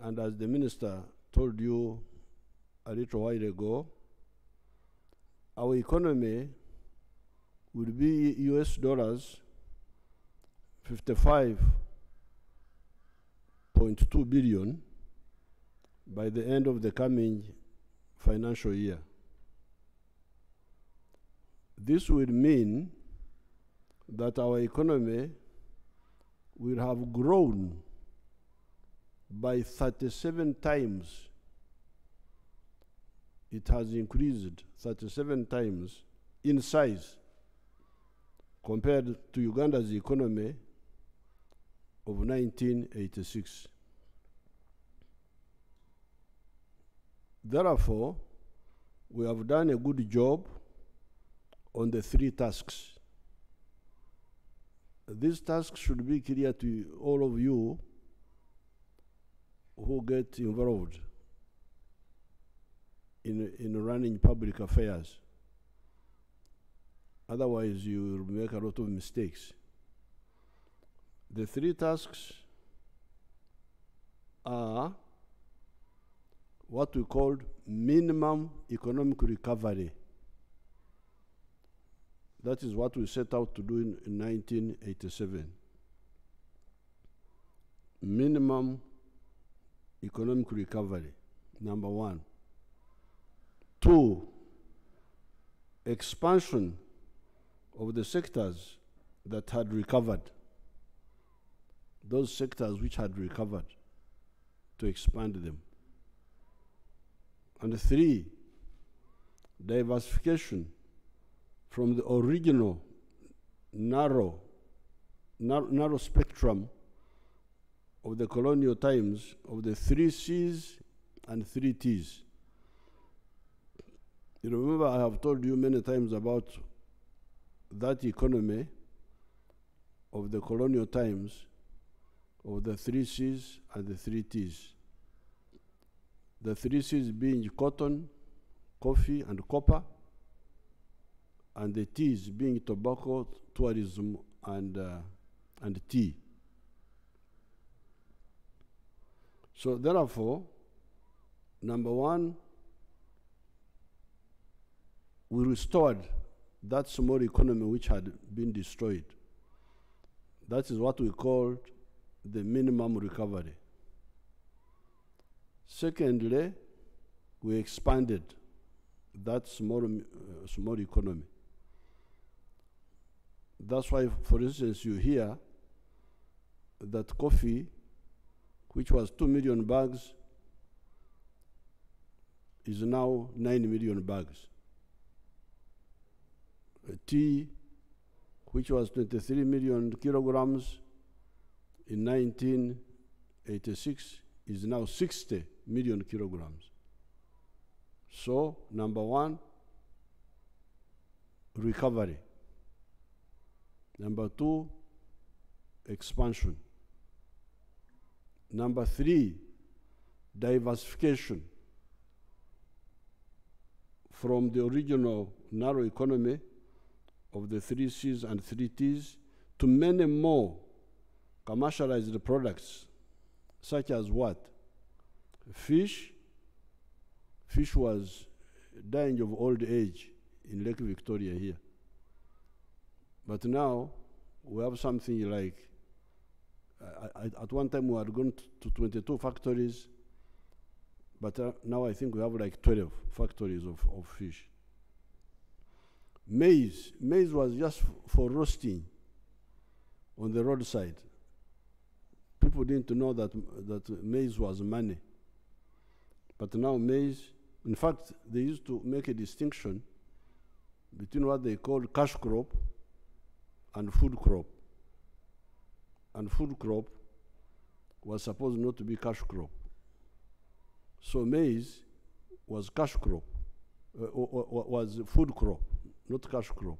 And as the minister told you a little while ago, our economy will be US dollars 55.2 billion by the end of the coming financial year. This will mean that our economy will have grown by 37 times. It has increased 37 times in size compared to Uganda's economy of 1986. Therefore, we have done a good job on the three tasks. These tasks should be clear to all of you who get involved in running public affairs. Otherwise, you will make a lot of mistakes. The three tasks are what we called minimum economic recovery. That is what we set out to do in 1987. Minimum economic recovery, number one. Two, expansion of the sectors that had recovered. Those sectors which had recovered, to expand them. And three, diversification from the original narrow spectrum of the colonial times of the 3 C's and 3 T's. You remember I have told you many times about that economy of the colonial times of the 3 C's and the 3 T's. The 3 C's being cotton, coffee, and copper, and the T's being tobacco, tourism, and tea. So therefore, number one, we restored that small economy which had been destroyed. That is what we called the minimum recovery. Secondly, we expanded that small economy. That's why, for instance, you hear that coffee, which was 2 million bags, is now 9 million bags. Tea, which was 23 million kilograms in 1986, is now 60 million kilograms. So, number one, recovery. Number two, expansion. Number three, diversification from the original narrow economy of the 3 C's and 3 T's to many more commercialized products, such as what? Fish. Fish was dying of old age in Lake Victoria here. But now we have something like, at one time we had gone to 22 factories, but now I think we have like 12 factories of fish. Maize was just for roasting on the roadside. People didn't know that maize was money. But now maize, in fact, they used to make a distinction between what they called cash crop and food crop. And food crop was supposed not to be cash crop. So maize was cash crop, was food crop, not cash crop.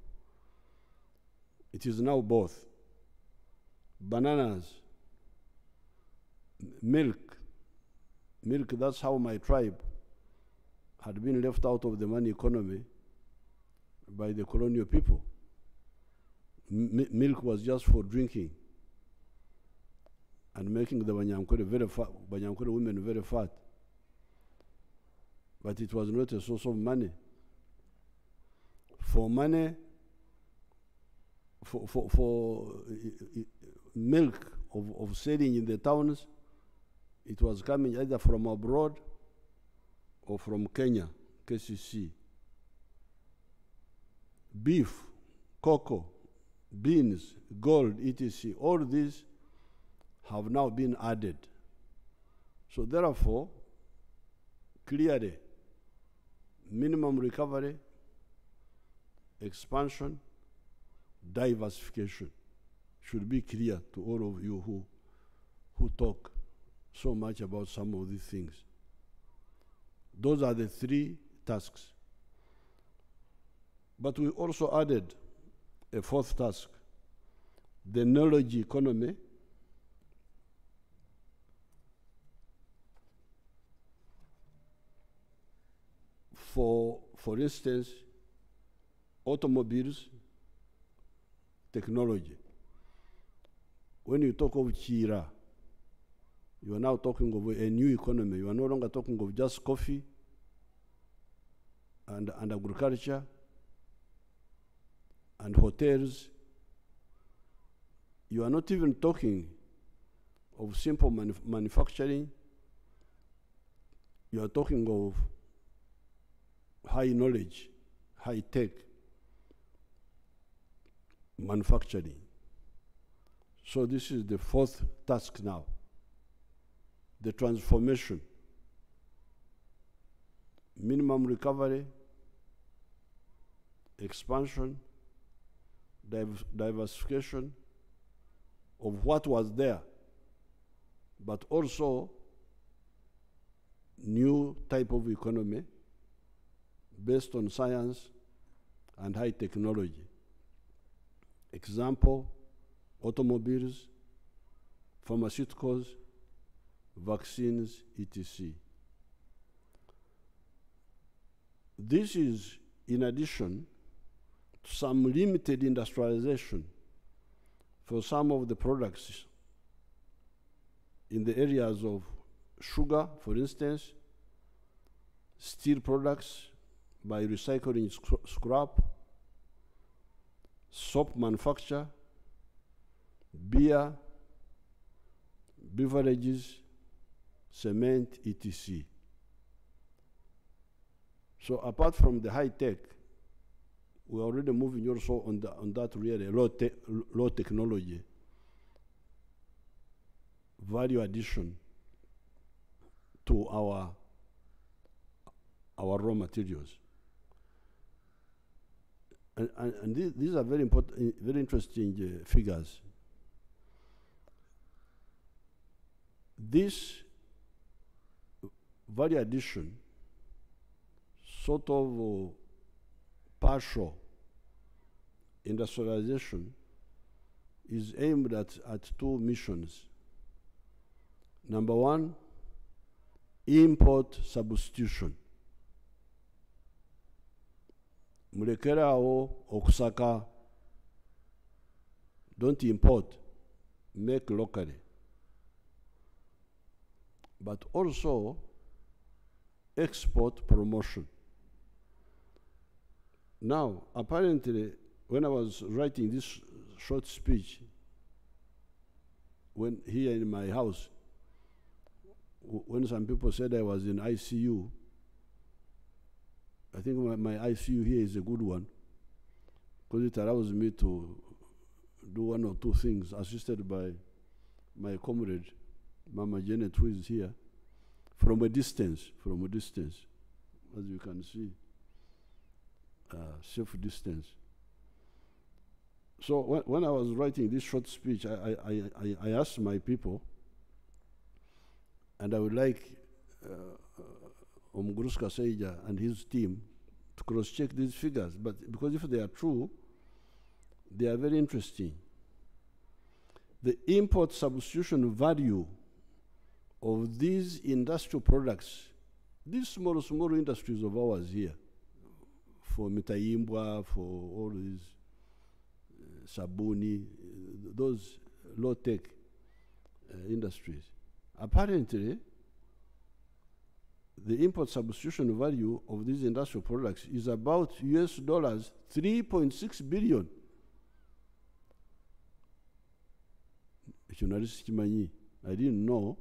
It is now both. Bananas, milk, that's how my tribe had been left out of the money economy by the colonial people. Milk was just for drinking. and making the Banyankore women very fat. But it was not a source of money. For money, for milk of selling in the towns, it was coming either from abroad or from Kenya, KCC. Beef, cocoa, beans, gold, etc. All these have now been added. So therefore, clearly, minimum recovery, expansion, diversification should be clear to all of you who talk so much about some of these things. Those are the three tasks. But we also added a fourth task, the knowledge economy. For instance, automobiles, technology. When you talk of Chira, you are now talking of a new economy. You are no longer talking of just coffee and agriculture and hotels. You are not even talking of simple manufacturing. You are talking of high knowledge, high tech manufacturing. So this is the fourth task now, the transformation, minimum recovery, expansion, diversification of what was there, but also new type of economy based on science and high technology. Example, automobiles, pharmaceuticals, vaccines, etc. This is in addition to some limited industrialization for some of the products in the areas of sugar, for instance, steel products by recycling scrap, soap manufacture, beer, beverages, cement, etc. So apart from the high tech, we're already moving also on that really low technology, value addition to our raw materials. And these are very important, very interesting figures. This value addition, sort of partial industrialization, is aimed at two missions. Number one, import substitution. Mulekerawo okusaka, don't import, make locally. But also export promotion. Now, apparently, when I was writing this short speech, when here in my house, when some people said I was in ICU, I think my ICU here is a good one, because it allows me to do one or two things, assisted by my comrade, Mama Janet, who is here, from a distance, as you can see, safe distance. So when I was writing this short speech, I asked my people, and I would like Omguruska Seija and his team to cross-check these figures, but because if they are true, they are very interesting. The import substitution value of these industrial products, these small industries of ours here, for Mitaimbwa, for all these Sabuni, those low-tech industries. Apparently, the import substitution value of these industrial products is about US dollars 3.6 billion. I didn't know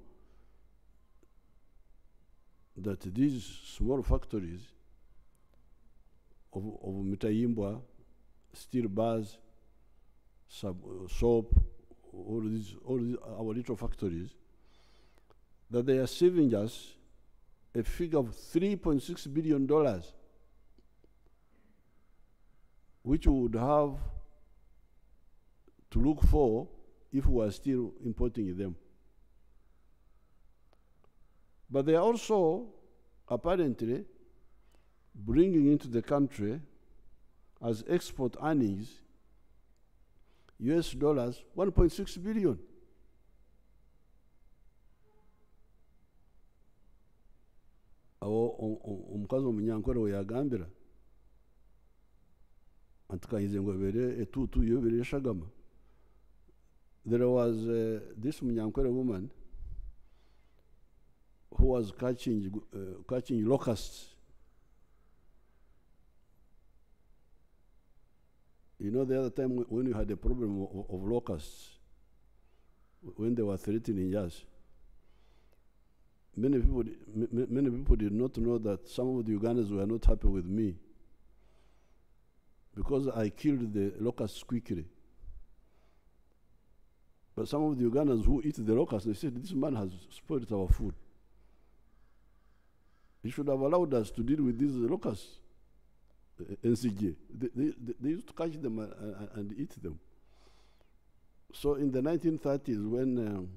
that these small factories of Mitayimbwa, steel bars, soap, all these our little factories, that they are saving us a figure of $3.6 billion, which we would have to look for if we are still importing them. But they are also apparently bringing into the country as export earnings US dollars 1.6 billion. Omukazi omunyankore we yagambira antukahize ngo bere etutu yo bere shagama. There was this munyankore woman who was catching locusts. You know, the other time when you had a problem of locusts, when they were threatening us, many people did not know that some of the Ugandans were not happy with me because I killed the locusts quickly. But some of the Ugandans who eat the locusts, they said, this man has spoiled our food. He should have allowed us to deal with these locusts. NCG. They used to catch them and eat them. So in the 1930s, when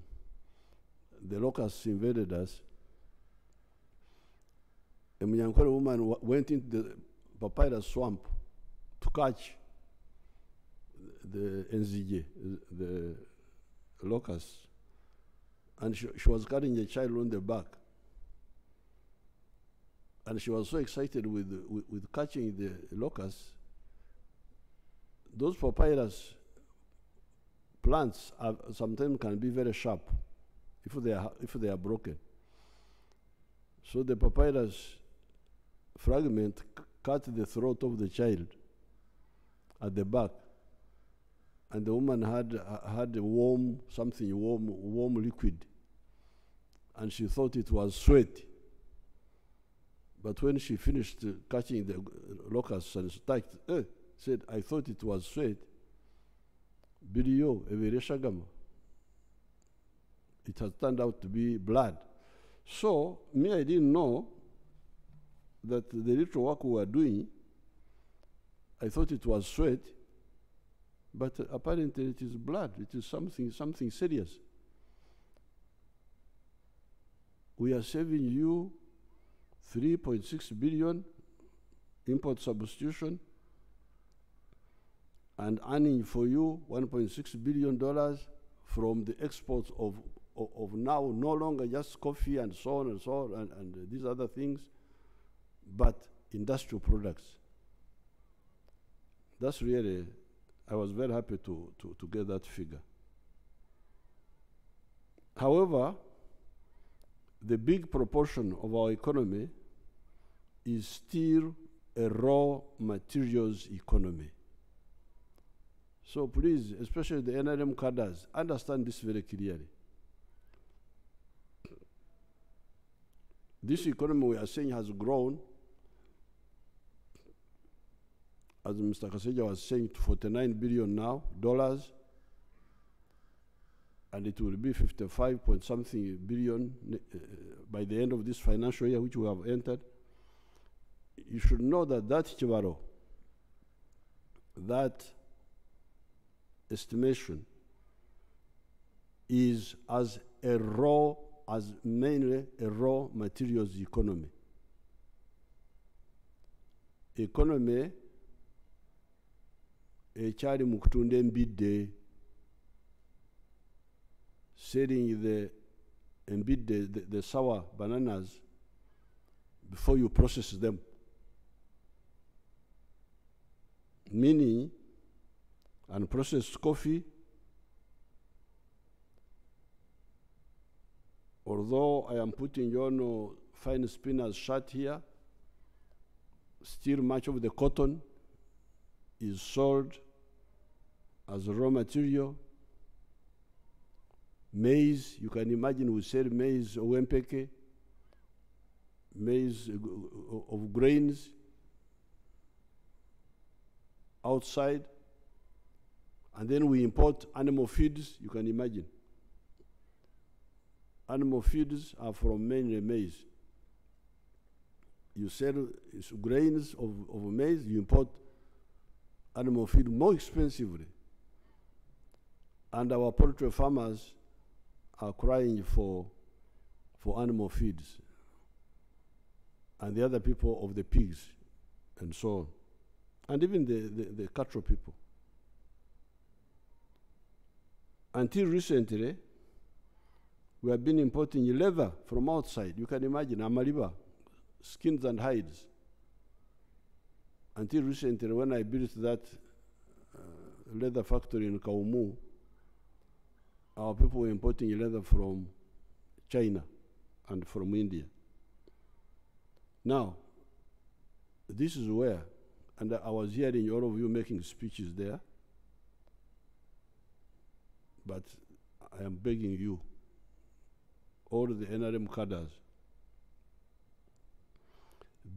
the locusts invaded us, a Munyankore woman went into the papyrus swamp to catch the NZJ, the locusts. And she was carrying a child on the back. And she was so excited with catching the locusts. Those papyrus plants sometimes can be very sharp if they are broken. So the papyrus fragment cut the throat of the child at the back, and the woman had a warm liquid, and she thought it was sweat. But when she finished catching the locusts and said, I thought it was sweat. Biriyo evere shagama. It has turned out to be blood. So me, I didn't know that the little work we were doing, I thought it was sweat, but apparently it is blood. It is something serious. We are saving you 3.6 billion import substitution and earning for you $1.6 billion from the exports of now no longer just coffee and so on and these other things, but industrial products. That's really, I was very happy to get that figure. However, the big proportion of our economy is still a raw materials economy. So please, especially the NRM cadres, understand this very clearly. This economy we are saying has grown, as Mr. Kaseja was saying, to $49 billion now, and it will be 55 point something billion by the end of this financial year, which we have entered. You should know that Chibaro, that estimation is mainly a raw materials economy. Economy echari mukutunda embidde, selling the sour bananas before you process them. Meaning, unprocessed coffee, although I am putting on fine spinners shirt here, still much of the cotton is sold as raw material. Maize, you can imagine we sell maize, owempeke, maize of grains outside, and then we import animal feeds, you can imagine. Animal feeds are from mainly maize. You sell grains of maize, you import animal feed more expensively. And our poultry farmers are crying for animal feeds, and the other people of the pigs and so on, and even the cattle people. Until recently, we have been importing leather from outside. You can imagine, Amaliba, skins and hides. Until recently, when I built that leather factory in Kaumu, our people were importing leather from China and from India. Now, this is where, and I was hearing all of you making speeches there, but I am begging you, all the NRM cadres,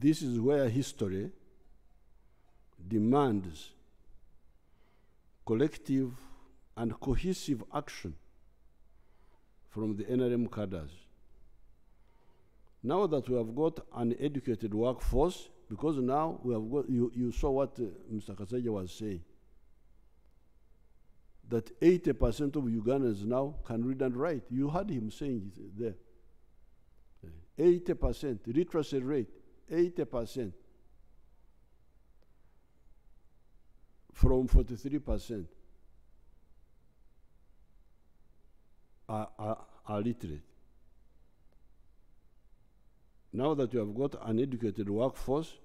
this is where history demands collective and cohesive action from the NRM cadres. Now that we have got an educated workforce, because now we have got, you saw what Mr. Kasaija was saying, that 80% of Ugandans now can read and write. You heard him saying it there. 80%, literacy rate, 80%. From 43% are literate. Now that we have got an educated workforce,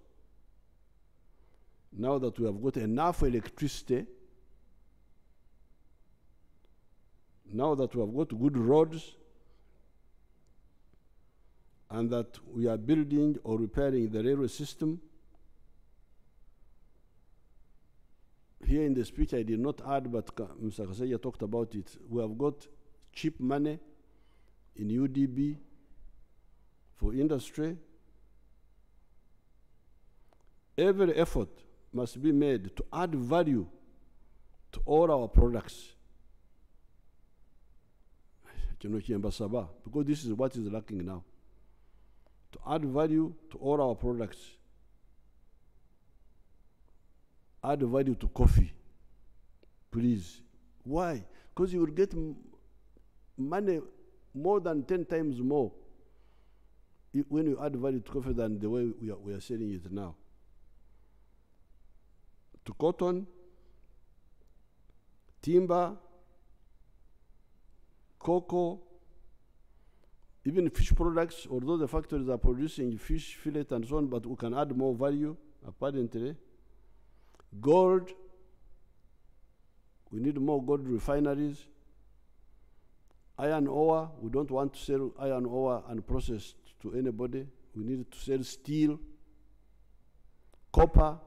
now that we have got enough electricity, now that we have got good roads, and that we are building or repairing the railway system. Here in the speech I did not add, but Mr. Kasaija talked about it. We have got cheap money in UDB for industry. Every effort must be made to add value to all our products. Because this is what is lacking now. To add value to all our products. Add value to coffee, please. Why? Because you will get money more than 10 times more when you add value to coffee than the way we are selling it now. To cotton, timber, cocoa, even fish products, although the factories are producing fish fillet and so on, but we can add more value, apparently. Gold, we need more gold refineries. Iron ore, we don't want to sell iron ore unprocessed to anybody. We need to sell steel, copper,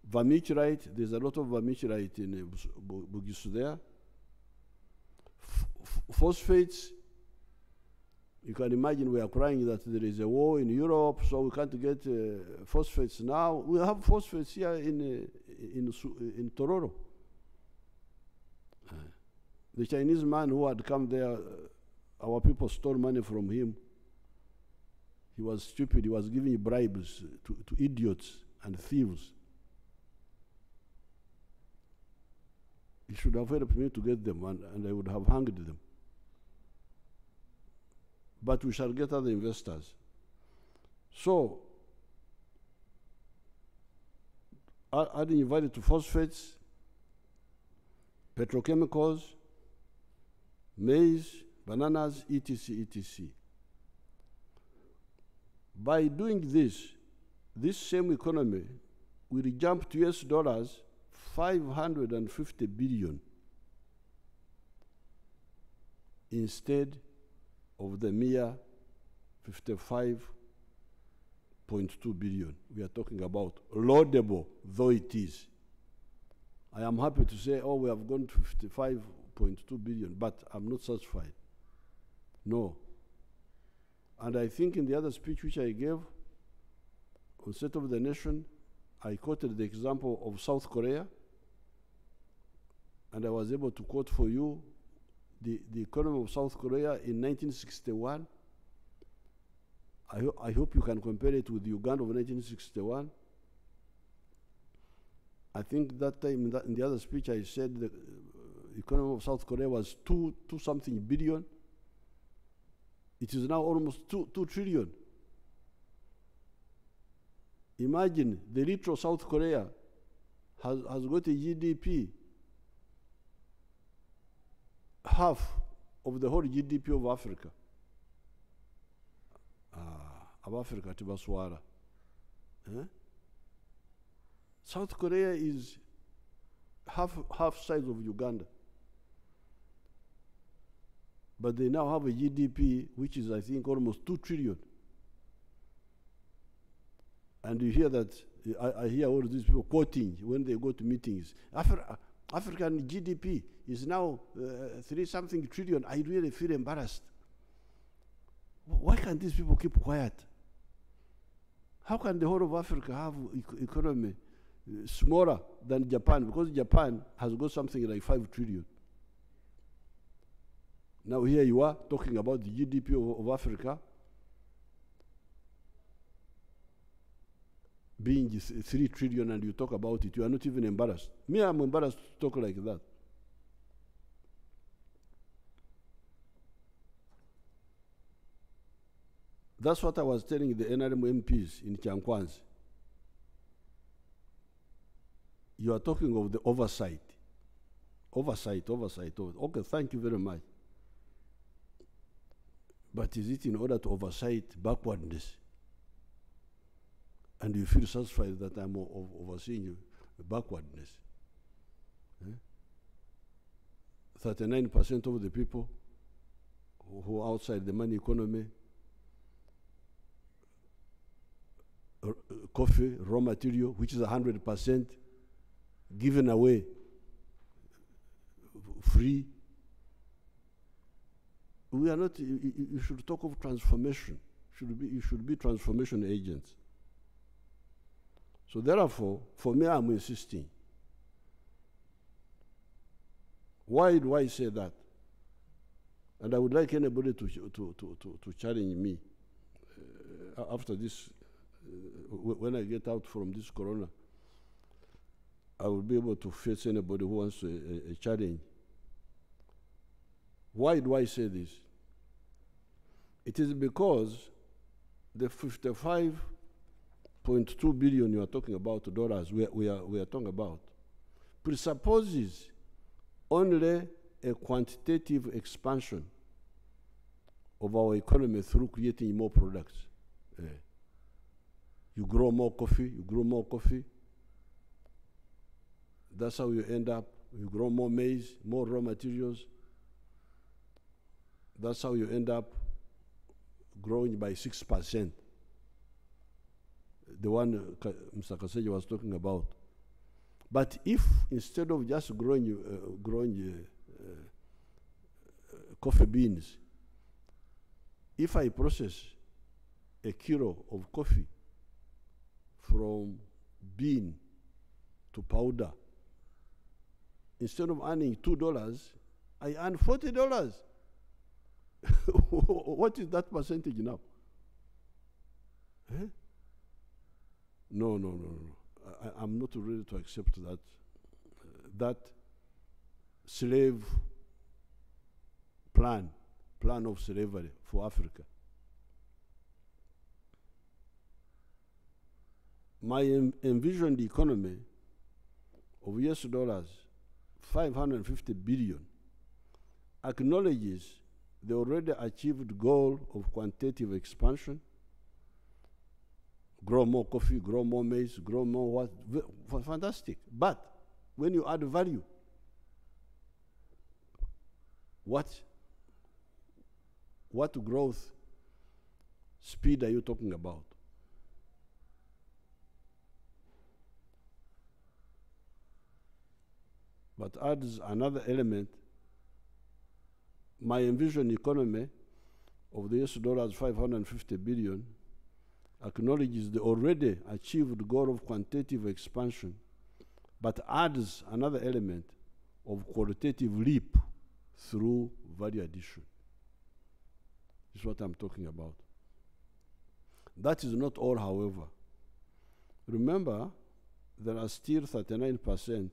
vermiculite. There's a lot of vermiculite in Bugisu there. Phosphates, you can imagine we are crying that there is a war in Europe, so we can't get phosphates now. We have phosphates here in Tororo. The Chinese man who had come there, our people stole money from him. He was stupid. He was giving bribes to idiots and thieves. He should have helped me to get them, and I would have hanged them. But we shall get other investors. So, adding value to phosphates, petrochemicals, maize, bananas, etc., etc. By doing this same economy will jump to US dollars 550 billion. Instead, of the mere 55.2 billion we are talking about, laudable though it is. I am happy to say, oh, we have gone to 55.2 billion, but I'm not satisfied. No. And I think in the other speech which I gave on State of the Nation, I quoted the example of South Korea, and I was able to quote for you the economy of South Korea in 1961. I hope you can compare it with Uganda of 1961. I think that time in the other speech I said the economy of South Korea was two something billion. It is now almost 2 trillion. Imagine the little South Korea has got a GDP half of the whole GDP of Africa. Of Africa, Tibaswara. South Korea is half size of Uganda. But they now have a GDP which is, I think, almost 2 trillion. And you hear that, I hear all these people quoting when they go to meetings. African GDP is now 3-something trillion. I really feel embarrassed. Why can't these people keep quiet? How can the whole of Africa have economy smaller than Japan? Because Japan has got something like 5 trillion. Now here you are talking about the GDP of Africa being 3 trillion, and you talk about it. You are not even embarrassed. Me, I'm embarrassed to talk like that. That's what I was telling the NRM MPs in Chankwanzi. You are talking of the oversight. Oversight. Okay, thank you very much. But is it in order to oversight backwardness? And you feel satisfied that I'm overseeing you, backwardness. 39% of the people who are outside the money economy, coffee, raw material, which is 100% given away free. We are not, you should talk of transformation. You should be transformation agents. So therefore, for me, I'm insisting. Why do I say that? And I would like anybody to challenge me after this. When I get out from this corona, I will be able to face anybody who wants a challenge. Why do I say this? It is because the 55.2 billion you are talking about dollars we are talking about presupposes only a quantitative expansion of our economy through creating more products. You grow more coffee. That's how you end up. You grow more maize, more raw materials. That's how you end up growing by 6%. The one Mr. Kaseja was talking about. But if instead of just growing coffee beans, if I process a kilo of coffee from bean to powder, instead of earning $2, I earn $40. What is that percentage now? No. I'm not ready to accept that. That slave plan of slavery for Africa. My envisioned economy of US dollars, 550 billion, acknowledges the already achieved goal of quantitative expansion. Grow more coffee, grow more maize, grow more what? Fantastic. But when you add value, what what growth speed are you talking about? But adds another element. My envisioned economy of the US dollars 550 billion acknowledges the already achieved goal of quantitative expansion, but adds another element of qualitative leap through value addition. This is what I'm talking about. That is not all, however. Remember, there are still 39%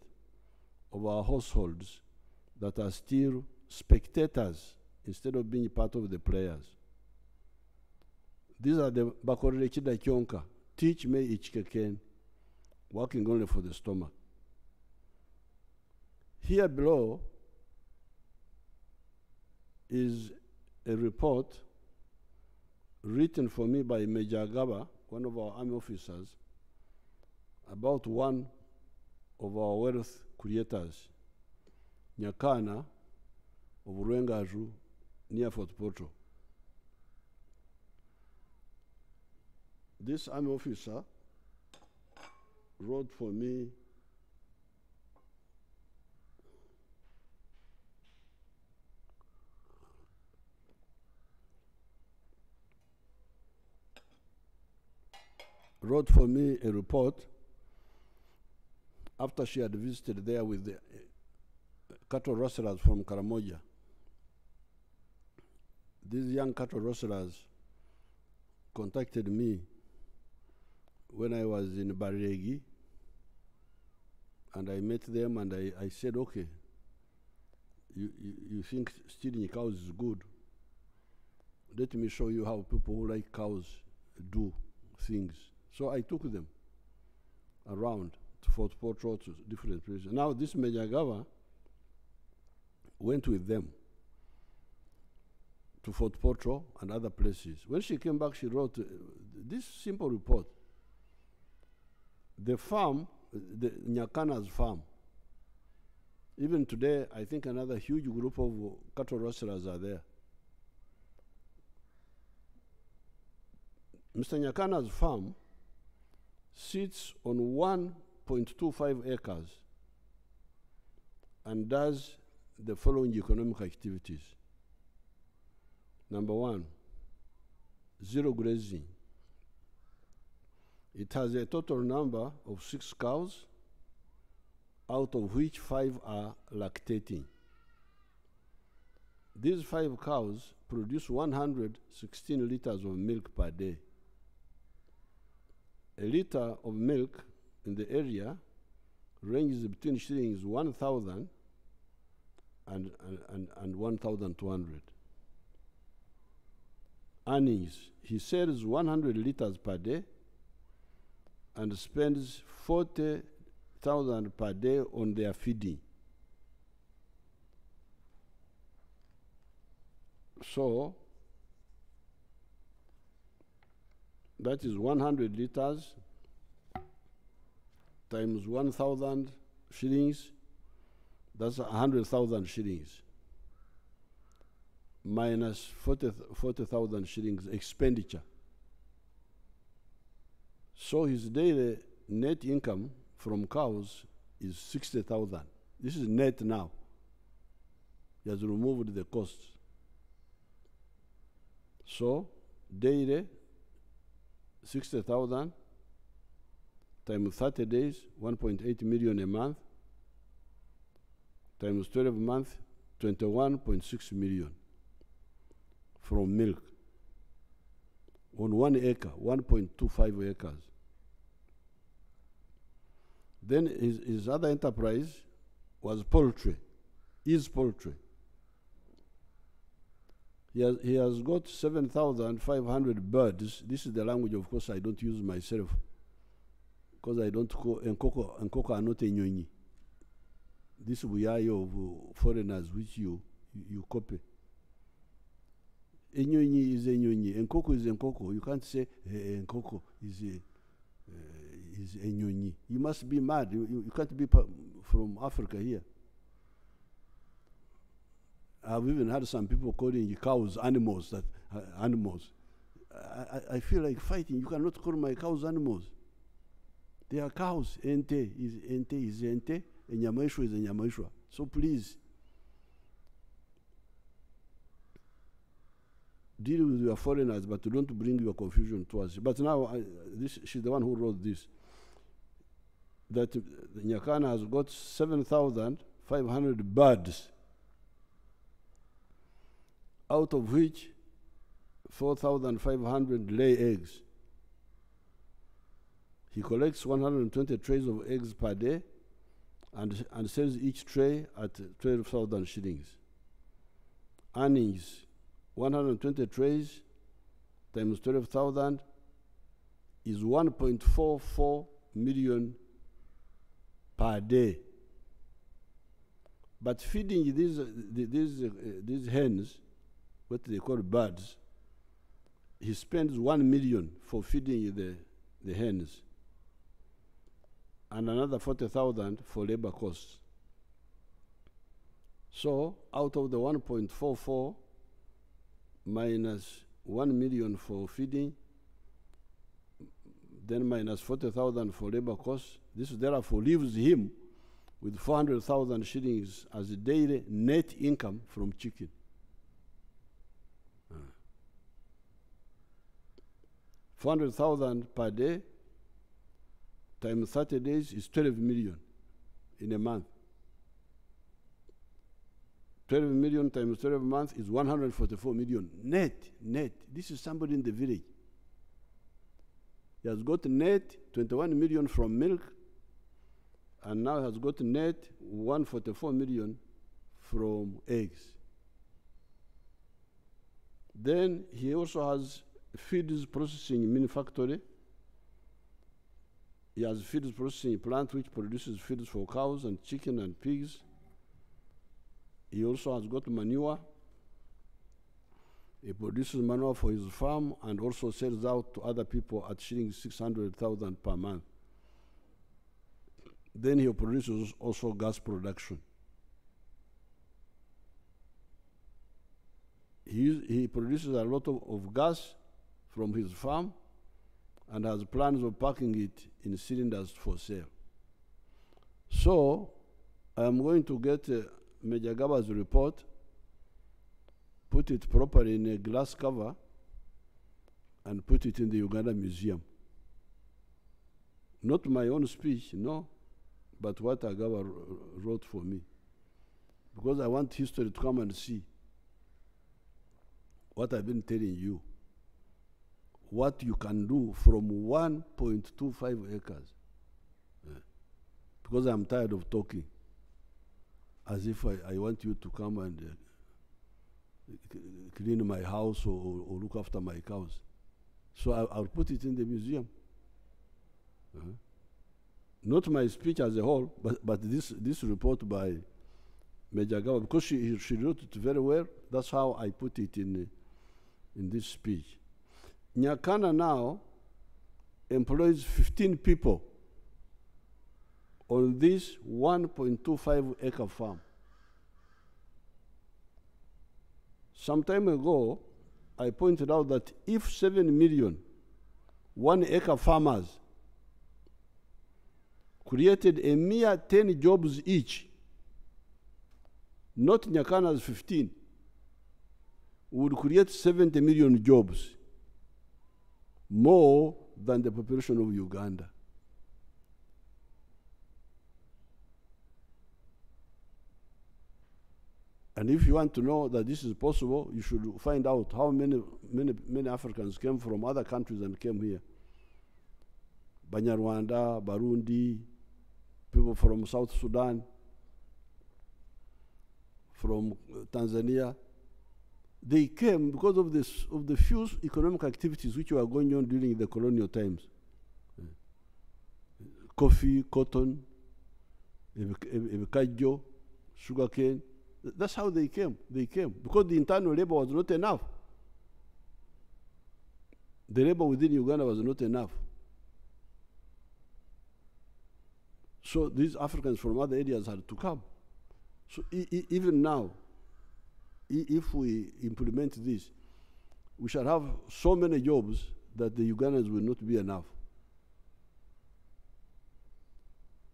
of our households that are still spectators instead of being part of the players. These are the bakorere chida kyonka, teach me ichikeken, working only for the stomach. Here below is a report written for me by Major Gaba, one of our army officers, about one of our wealth creators, Nyakana of Rwengaju, near Fort Portal. This army officer wrote for me a report after she had visited there with the cattle rustlers from Karamoja. These young cattle rustlers contacted me when I was in Baregi, and I met them and I said, okay, you think stealing cows is good? Let me show you how people who like cows do things. So I took them around to Fort Portal, to different places. Now this Major Gava went with them to Fort Portal and other places. When she came back, she wrote this simple report. The farm, the Nyakana's farm, even today, I think another huge group of cattle rustlers are there. Mr. Nyakana's farm sits on 1.25 acres and does the following economic activities. Number one, zero grazing. It has a total number of 6 cows, out of which 5 are lactating. These 5 cows produce 116 liters of milk per day. A liter of milk in the area ranges between shillings 1,000 and 1,200. Earnings, he sells 100 liters per day and spends 40,000 per day on their feeding. So that is 100 liters times 1,000 shillings, that's 100,000 shillings, minus 40,000 shillings expenditure. So his daily net income from cows is 60,000. This is net now. He has removed the costs. So daily 60,000 times 30 days, 1.8 million a month, times 12 months, 21.6 million from milk on 1 acre, 1.25 acres. Then his other enterprise was poultry, is poultry. He has got 7,500 birds. This is the language, of course, I don't use myself, because I don't call enkoko are not enyonyi. This way of foreigners which you copy. Enyonyi is enyonyi, enkoko is enkoko. You can't say enkoko is enyonyi. You must be mad. You can't be from Africa here. I've even had some people calling cows animals. Animals. I feel like fighting. You cannot call my cows animals. They are cows. Ente is ente. Enyamaishwa is enyamaishwa. So please, deal with your foreigners, but don't bring your confusion to us. But now, she's the one who wrote this. That Nyakana has got 7,500 birds, out of which 4,500 lay eggs. He collects 120 trays of eggs per day and sells each tray at 12,000 shillings. Earnings, 120 trays times 12,000 is 1.44 million per day. But feeding these hens, what they call birds, he spends 1 million for feeding the hens, and another 40,000 for labor costs. So out of the 1.44 minus 1 million for feeding, then minus 40,000 for labor costs, this therefore leaves him with 400,000 shillings as a daily net income from chicken. 400,000 per day times 30 days is 12 million in a month. 12 million times 12 months is 144 million net. This is somebody in the village. He has got net 21 million from milk, and now has got net 144 million from eggs. Then he also has feeds processing mini factory. He has feeds processing plant which produces feeds for cows and chicken and pigs. He also has got manure. He produces manure for his farm and also sells out to other people at shilling 600,000 per month. Then he produces also gas production. He produces a lot of gas from his farm and has plans of packing it in cylinders for sale. So I'm going to get Major Gaba's report, put it properly in a glass cover, and put it in the Uganda Museum. Not my own speech, no, but what Agaba wrote for me. Because I want history to come and see what I've been telling you, what you can do from 1.25 acres. Because I'm tired of talking as if I want you to come and clean my house or look after my cows. So I'll put it in the museum. Not my speech as a whole, but this report by Major Gaba, because she wrote it very well. That's how I put it in this speech. Nyakana now employs 15 people on this 1.25 acre farm. Some time ago, I pointed out that if 7 million 1 acre farmers created a mere 10 jobs each, not Nyakana's 15, would create 70 million jobs, more than the population of Uganda. And if you want to know that this is possible, you should find out how many Africans came from other countries and came here. Banyarwanda, Barundi, people from South Sudan, from Tanzania. They came because of the few economic activities which were going on during the colonial times. Coffee, cotton, kajo, sugarcane. That's how they came. They came because the internal labor was not enough. The labor within Uganda was not enough. So these Africans from other areas had to come. So even now, if we implement this, we shall have so many jobs that the Ugandans will not be enough.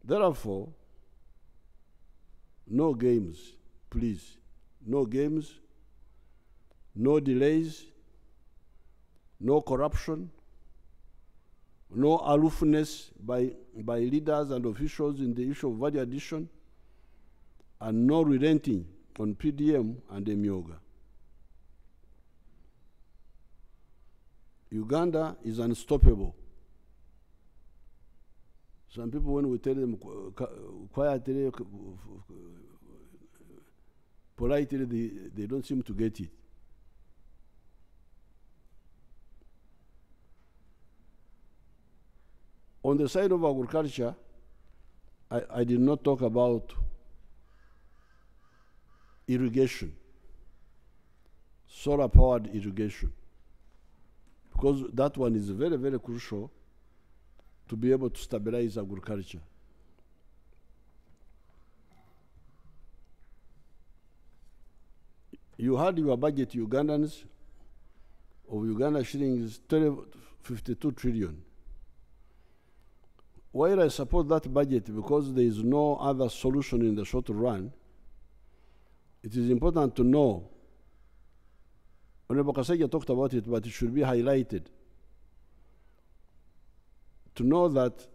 Therefore, no games, please. No games, no delays, no corruption, no aloofness by leaders and officials in the issue of value addition, and no relenting on PDM and Emyoga. Uganda is unstoppable. Some people, when we tell them quietly, politely, they don't seem to get it. On the side of agriculture, I did not talk about irrigation, solar-powered irrigation, because that one is very, very crucial to be able to stabilize agriculture. You had your budget, Ugandans, of Uganda shillings 52 trillion. While I support that budget because there is no other solution in the short run, it is important to know, Honorable Kasaija talked about it, but it should be highlighted, to know that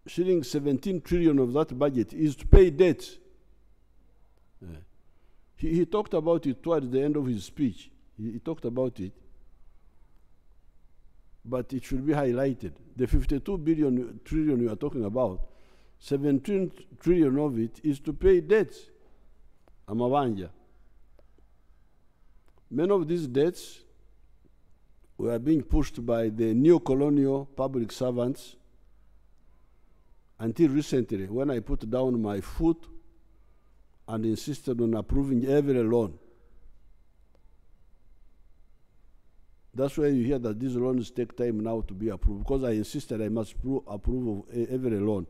shilling 17 trillion of that budget is to pay debts. He talked about it towards the end of his speech. He talked about it, but it should be highlighted. The 52 trillion you are talking about, 17 trillion of it is to pay debts. Amabanja. Many of these debts were being pushed by the neo-colonial public servants until recently, when I put down my foot and insisted on approving every loan. That's why you hear that these loans take time now to be approved, because I insisted I must approve of every loan,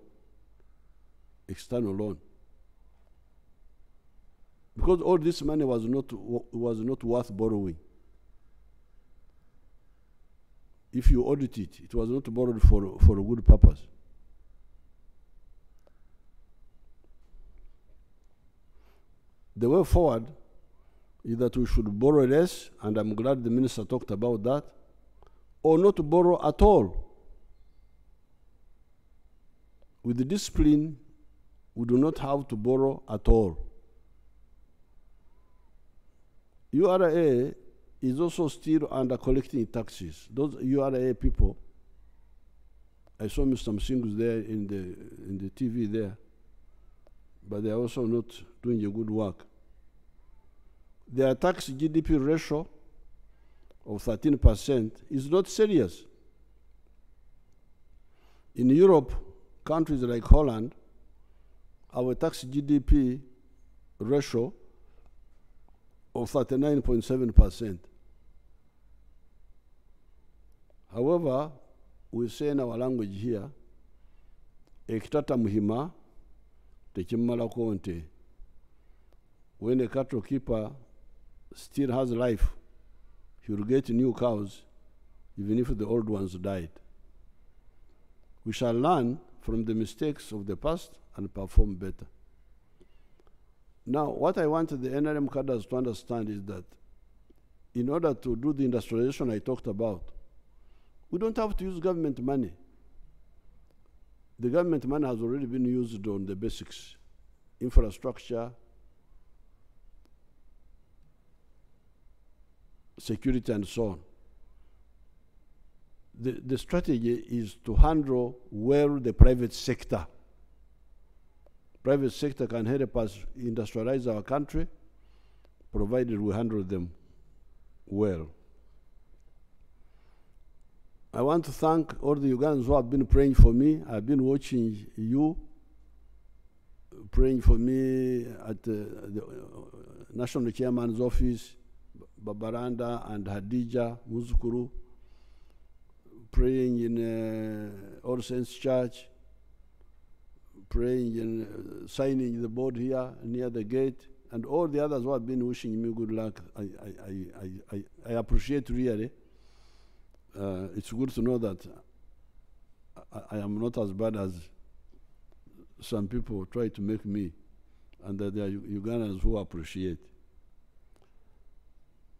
external loan. Because all this money was not worth borrowing. If you audit it, it was not borrowed for a good purpose. The way forward is that we should borrow less, and I'm glad the minister talked about that, or not to borrow at all. With the discipline, we do not have to borrow at all. URA is also still under collecting taxes. Those URA people, I saw Mr. Msingus there in the TV there, but they are also not doing a good work. Their tax GDP ratio of 13% is not serious. In Europe, countries like Holland, our tax GDP ratio of 39.7%. However, we say in our language here, ekitata muhima tekimala konte. When a cattle keeper still has life, he will get new cows, even if the old ones died. We shall learn from the mistakes of the past and perform better. Now, what I want the NRM cadres to understand is that in order to do the industrialization I talked about, we don't have to use government money. The government money has already been used on the basics, infrastructure, security, and so on. The strategy is to handle well the private sector. Private sector can help us industrialize our country, provided we handle them well. I want to thank all the Ugandans who have been praying for me. I've been watching you praying for me at the National Chairman's office, Babaranda and Hadija Muzukuru, praying in All Saints Church, praying in signing the board here near the gate, and all the others who have been wishing me good luck, I appreciate really. It's good to know that I am not as bad as some people try to make me, and that there are Ugandans who appreciate.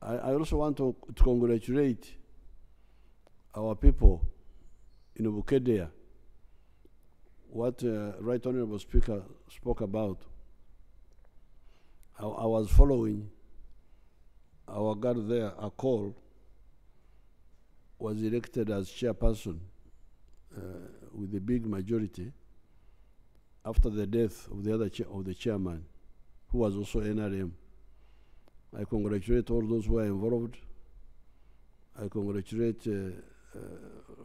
I also want to congratulate our people in Bukedea. What Right Honorable Speaker spoke about. I was following our guard there, a call, was elected as chairperson with a big majority after the death of the other of the chairman, who was also NRM. I congratulate all those who are involved. I congratulate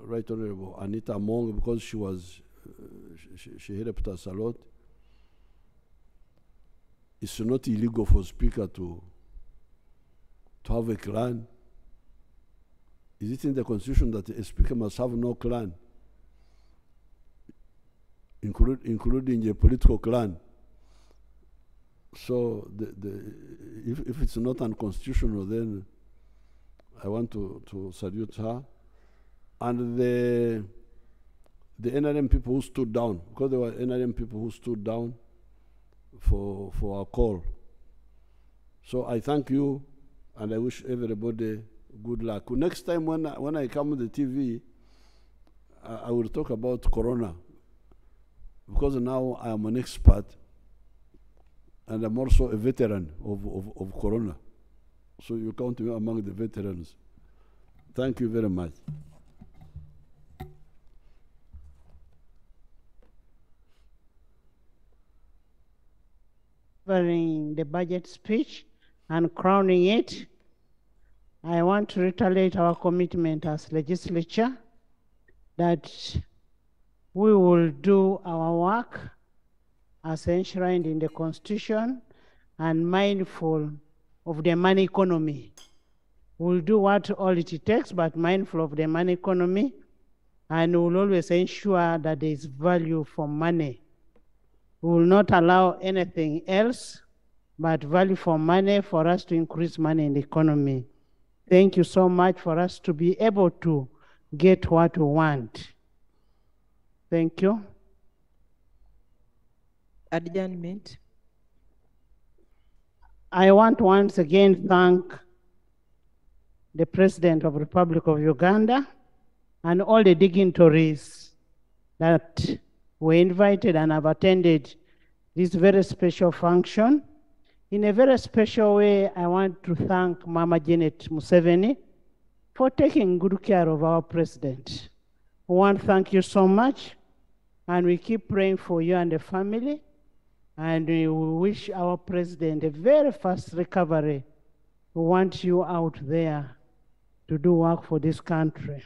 Right Honorable Anita Among, because she was she helped us a lot. It's not illegal for a speaker to have a clan. Is it in the constitution that a speaker must have no clan, including a political clan? So if it's not unconstitutional, then I want to salute her. And the NRM people who stood down, because there were NRM people who stood down for our call. So I thank you, and I wish everybody good luck. Next time when I come on the TV, I will talk about Corona, because now I am an expert, and I'm also a veteran of Corona. So you count me among the veterans. Thank you very much. Delivering the budget speech and crowning it, I want to reiterate our commitment as legislature that we will do our work as enshrined in the Constitution and mindful of the money economy. We'll do what all it takes, but mindful of the money economy, and we'll always ensure that there is value for money. We will not allow anything else but value for money for us to increase money in the economy. Thank you so much for us to be able to get what we want. Thank you. Adjournment. I want to once again thank the President of the Republic of Uganda and all the dignitaries that were invited and have attended this very special function. In a very special way, I want to thank Mama Janet Museveni for taking good care of our president. We want to thank you so much, and we keep praying for you and the family, and we wish our president a very fast recovery. We want you out there to do work for this country.